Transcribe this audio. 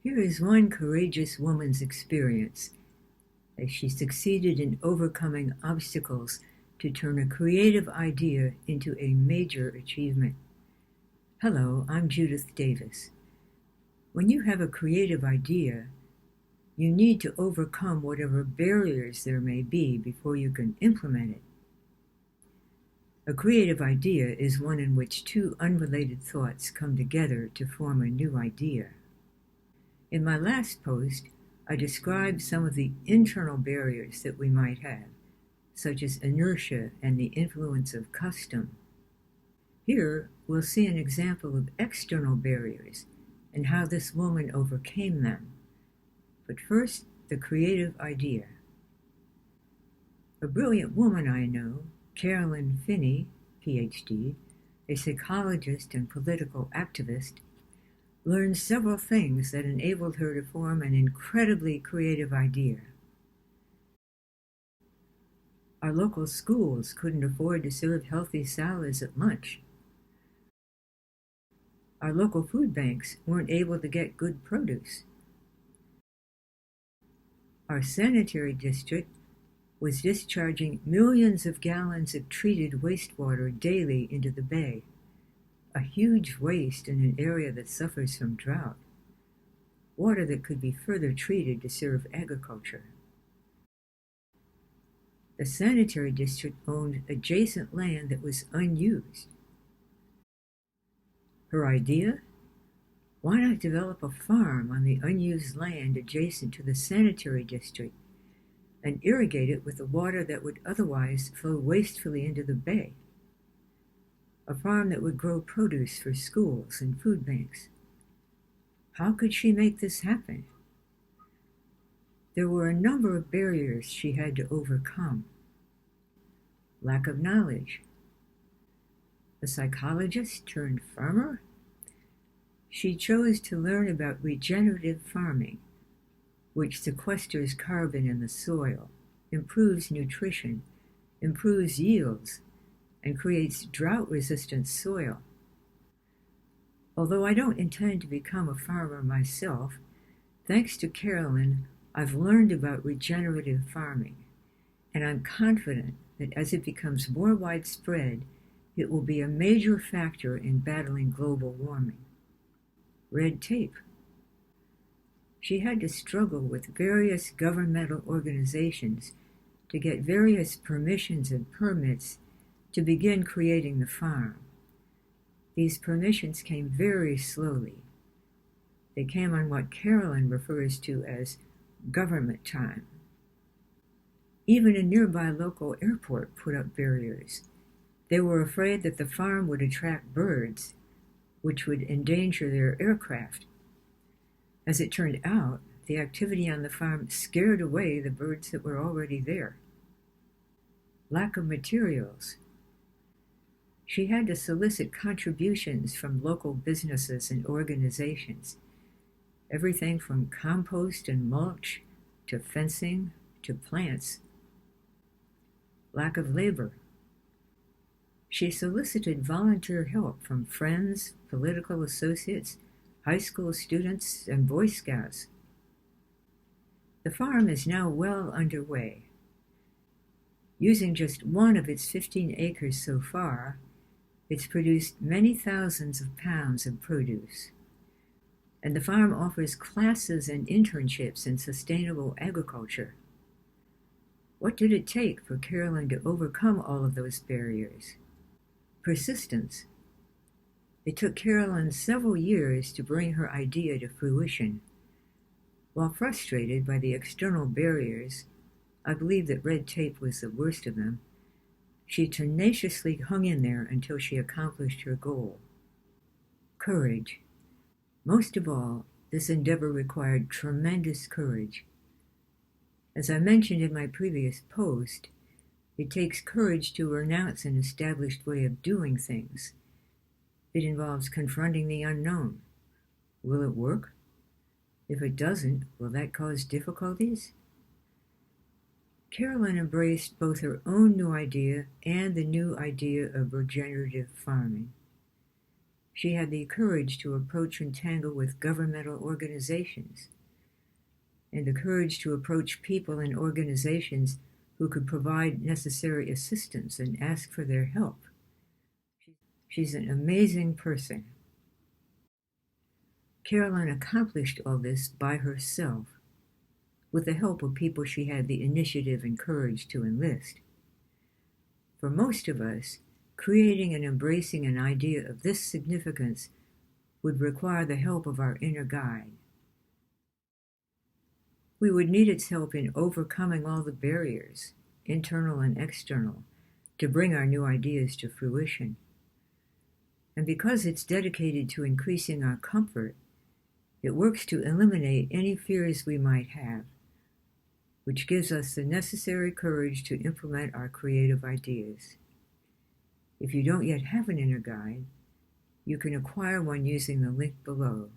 Here is one courageous woman's experience as she succeeded in overcoming obstacles to turn a creative idea into a major achievement. Hello, I'm Judith Davis. When you have a creative idea, you need to overcome whatever barriers there may be before you can implement it. A creative idea is one in which two unrelated thoughts come together to form a new idea. In my last post, I described some of the internal barriers that we might have, such as inertia and the influence of custom. Here, we'll see an example of external barriers and how this woman overcame them. But first, the creative idea. A brilliant woman I know, Carolyn Finney, Ph.D., a psychologist and political activist, learned several things that enabled her to form an incredibly creative idea. Our local schools couldn't afford to serve healthy salads at lunch. Our local food banks weren't able to get good produce. Our sanitary district was discharging millions of gallons of treated wastewater daily into the bay, a huge waste in an area that suffers from drought, water that could be further treated to serve agriculture. The sanitary district owned adjacent land that was unused. Her idea? Why not develop a farm on the unused land adjacent to the sanitary district and irrigate it with the water that would otherwise flow wastefully into the bay? A farm that would grow produce for schools and food banks. How could she make this happen? There were a number of barriers she had to overcome. Lack of knowledge. A psychologist turned farmer? She chose to learn about regenerative farming, which sequesters carbon in the soil, improves nutrition, improves yields, and creates drought-resistant soil. Although I don't intend to become a farmer myself, thanks to Carolyn, I've learned about regenerative farming, and I'm confident that as it becomes more widespread, it will be a major factor in battling global warming. Red tape. She had to struggle with various governmental organizations to get various permissions and permits to begin creating the farm. These permissions came very slowly. They came on what Carolyn refers to as government time. Even a nearby local airport put up barriers. They were afraid that the farm would attract birds, which would endanger their aircraft. As it turned out, the activity on the farm scared away the birds that were already there. Lack of materials. She had to solicit contributions from local businesses and organizations, everything from compost and mulch to fencing to plants. Lack of labor. She solicited volunteer help from friends, political associates, high school students, and Boy Scouts. The farm is now well underway. Using just one of its 15 acres so far, it's produced many thousands of pounds of produce. And the farm offers classes and internships in sustainable agriculture. What did it take for Carolyn to overcome all of those barriers? Persistence. It took Carolyn several years to bring her idea to fruition. While frustrated by the external barriers, I believe that red tape was the worst of them, she tenaciously hung in there until she accomplished her goal. Courage. Most of all, this endeavor required tremendous courage. As I mentioned in my previous post, it takes courage to renounce an established way of doing things. It involves confronting the unknown. Will it work? If it doesn't, will that cause difficulties? Carolyn embraced both her own new idea and the new idea of regenerative farming. She had the courage to approach and tangle with governmental organizations, and the courage to approach people and organizations who could provide necessary assistance and ask for their help. She's an amazing person. Carolyn accomplished all this by herself, with the help of people she had the initiative and courage to enlist. For most of us, creating and embracing an idea of this significance would require the help of our inner guide. We would need its help in overcoming all the barriers, internal and external, to bring our new ideas to fruition. And because it's dedicated to increasing our comfort, it works to eliminate any fears we might have, which gives us the necessary courage to implement our creative ideas. If you don't yet have an inner guide, you can acquire one using the link below.